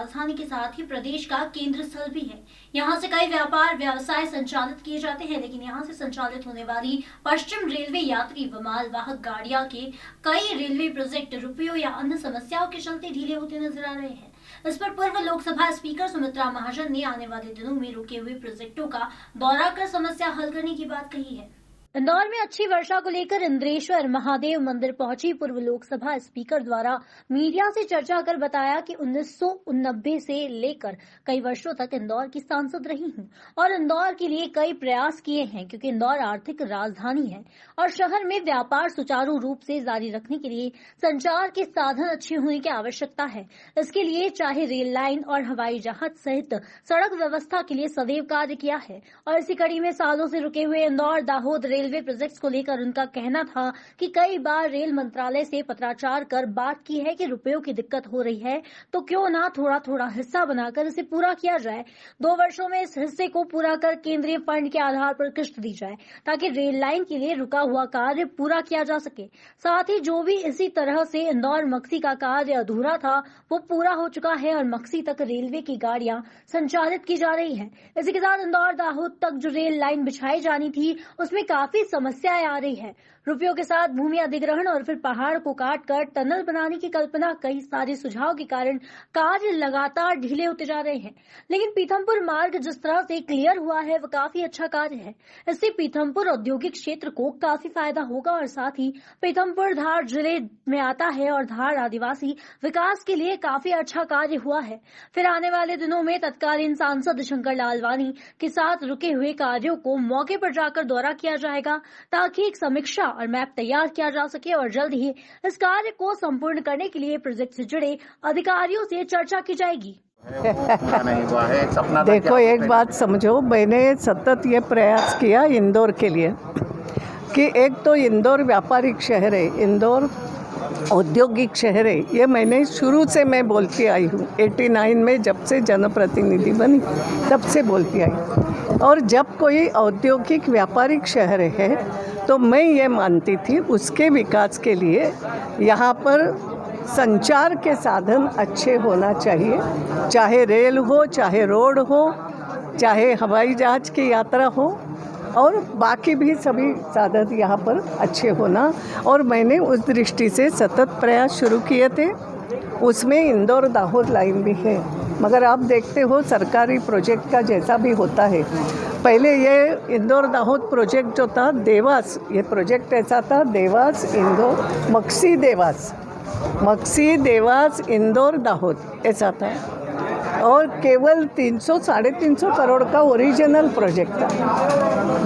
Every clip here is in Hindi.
राजधानी के साथ ही प्रदेश का केंद्र स्थल भी है। यहाँ से कई व्यापार व्यवसाय संचालित किए जाते हैं, लेकिन यहाँ से संचालित होने वाली पश्चिम रेलवे यात्री व माल वाहक गाड़ियां के कई रेलवे प्रोजेक्ट रुपयों या अन्य समस्याओं के चलते ढीले होते नजर आ रहे हैं। इस पर पूर्व लोकसभा स्पीकर सुमित्रा महाजन ने आने वाले दिनों में रुके हुए प्रोजेक्टों का दौरा कर समस्या हल करने की बात कही है। इंदौर में अच्छी वर्षा को लेकर इंद्रेश्वर महादेव मंदिर पहुंची पूर्व लोकसभा स्पीकर द्वारा मीडिया से चर्चा कर बताया कि 1989 से लेकर कई वर्षों तक इंदौर की सांसद रही हूं और इंदौर के लिए कई प्रयास किए हैं, क्योंकि इंदौर आर्थिक राजधानी है और शहर में व्यापार सुचारू रूप से जारी रखने के लिए संचार के साधन अच्छे होने की आवश्यकता है। इसके लिए चाहे रेल लाइन और हवाई जहाज सहित सड़क व्यवस्था के लिए सदैव कार्य किया है और इसी कड़ी में सालों से रुके हुए इंदौर दाहोद रेलवे प्रोजेक्ट्स को लेकर उनका कहना था कि कई बार रेल मंत्रालय से पत्राचार कर बात की है कि रुपयों की दिक्कत हो रही है तो क्यों ना थोड़ा थोड़ा हिस्सा बनाकर इसे पूरा किया जाए। 2 वर्षों में इस हिस्से को पूरा कर केंद्रीय फंड के आधार पर किश्त दी जाए ताकि रेल लाइन के लिए रुका हुआ कार्य पूरा किया जा सके। साथ ही जो भी इसी तरह से इंदौर मक्सी का कार्य अधूरा था वो पूरा हो चुका है और मक्सी तक रेलवे की गाड़ियां संचालित की जा रही है। इसी के साथ इंदौर दाहोद तक जो रेल लाइन बिछाई जानी थी उसमें काफी समस्याएं आ रही है। रुपयों के साथ भूमि अधिग्रहण और फिर पहाड़ को काटकर टनल बनाने की कल्पना, कई सारे सुझाव के कारण कार्य लगातार ढीले होते जा रहे हैं। लेकिन पीथमपुर मार्ग जिस तरह से क्लियर हुआ है वो काफी अच्छा कार्य है। इससे पीथमपुर औद्योगिक क्षेत्र को काफी फायदा होगा और साथ ही पीथमपुर धार जिले में आता है और धार आदिवासी विकास के लिए काफी अच्छा कार्य हुआ है। फिर आने वाले दिनों में तत्कालीन सांसद शंकर लालवानी के साथ रुके हुए कार्यों को मौके पर जाकर दौरा किया जाएगा ताकि एक समीक्षा और मैप तैयार किया जा सके और जल्द ही इस कार्य को संपूर्ण करने के लिए प्रोजेक्ट से जुड़े अधिकारियों से चर्चा की जाएगी। नहीं हुआ है, सपना देखो एक बात समझो, मैंने सतत ये प्रयास किया इंदौर के लिए कि एक तो इंदौर व्यापारिक शहर है, इंदौर औद्योगिक शहर है। ये मैंने शुरू से मैं बोलती आई हूँ। 89 में जब से जनप्रतिनिधि बनी तब से बोलती आई। और जब कोई औद्योगिक व्यापारिक शहर है तो मैं ये मानती थी उसके विकास के लिए यहाँ पर संचार के साधन अच्छे होना चाहिए, चाहे रेल हो, चाहे रोड हो, चाहे हवाई जहाज की यात्रा हो और बाकी भी सभी साधन यहाँ पर अच्छे होना। और मैंने उस दृष्टि से सतत प्रयास शुरू किए थे। उसमें इंदौर दाहोद लाइन भी है, मगर आप देखते हो सरकारी प्रोजेक्ट का जैसा भी होता है। पहले ये इंदौर दाहोद प्रोजेक्ट जो था देवास, ये प्रोजेक्ट ऐसा था देवास इंदौर मक्सी देवास इंदौर दाहोद ऐसा था और केवल 300-350 करोड़ का ओरिजिनल प्रोजेक्ट था।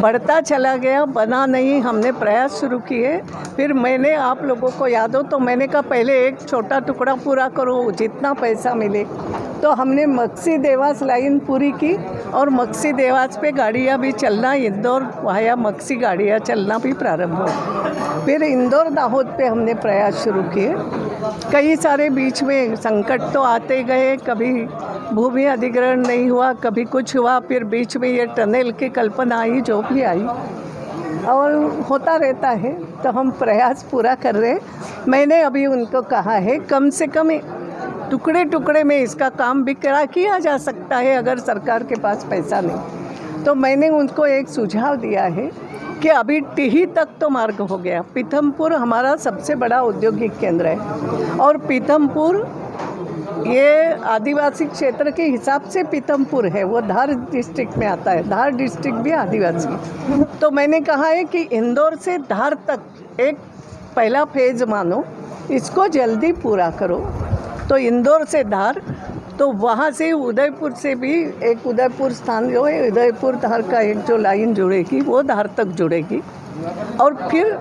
बढ़ता चला गया, बना नहीं। हमने प्रयास शुरू किए। फिर मैंने, आप लोगों को याद हो तो मैंने कहा पहले एक छोटा टुकड़ा पूरा करो, जितना पैसा मिले। तो हमने मक्सी देवास लाइन पूरी की और मक्सी देवास पे गाड़ियाँ भी चलना, इंदौर वाया मक्सी गाड़ियाँ चलना भी प्रारंभ हो। फिर इंदौर दाहोद पे हमने प्रयास शुरू किए। कई सारे बीच में संकट तो आते गए, कभी भूमि अधिग्रहण नहीं हुआ, कभी कुछ हुआ, फिर बीच में ये टनल की कल्पना आई, जो भी आई और होता रहता है। तो हम प्रयास पूरा कर रहे। मैंने अभी उनको कहा है कम से कम टुकड़े टुकड़े में इसका काम भी किया जा सकता है अगर सरकार के पास पैसा नहीं। तो मैंने उनको एक सुझाव दिया है कि अभी टिही तक तो मार्ग हो गया। पीथमपुर हमारा सबसे बड़ा औद्योगिक केंद्र है और पीथमपुर ये आदिवासी क्षेत्र के हिसाब से पीथमपुर है, वो धार डिस्ट्रिक्ट में आता है। धार डिस्ट्रिक्ट भी आदिवासी। तो मैंने कहा है कि इंदौर से धार तक एक पहला फेज मानो, इसको जल्दी पूरा करो। तो इंदौर से धार, तो वहाँ से उदयपुर से भी एक उदयपुर स्थान जो है, उदयपुर धार का एक जो लाइन जुड़ेगी वो धार तक जुड़ेगी और फिर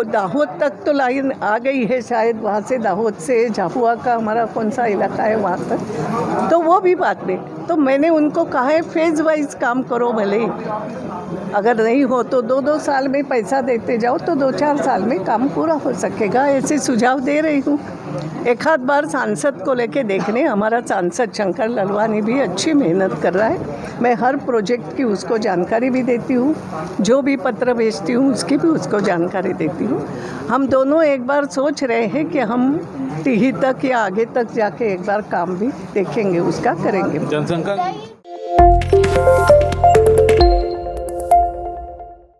दाहोद तक तो लाइन आ गई है शायद, वहाँ से दाहोद से झाबुआ का हमारा कौन सा इलाका है वहाँ तक, तो वो भी बात नहीं। तो मैंने उनको कहा है फेज वाइज काम करो, भले ही अगर नहीं हो तो 2-2 साल में पैसा देते जाओ तो 2-4 साल में काम पूरा हो सकेगा। ऐसे सुझाव दे रही हूँ। एक आध बार सांसद को लेके देखने, हमारा सांसद शंकर लालवानी भी अच्छी मेहनत कर रहा है। मैं हर प्रोजेक्ट की उसको जानकारी भी देती हूँ, जो भी पत्र भेजती हूँ उसकी भी उसको जानकारी देती हूँ। हम दोनों एक बार सोच रहे हैं कि हम टीही तक या आगे तक जाके एक बार काम भी देखेंगे, उसका करेंगे। जनसंख्या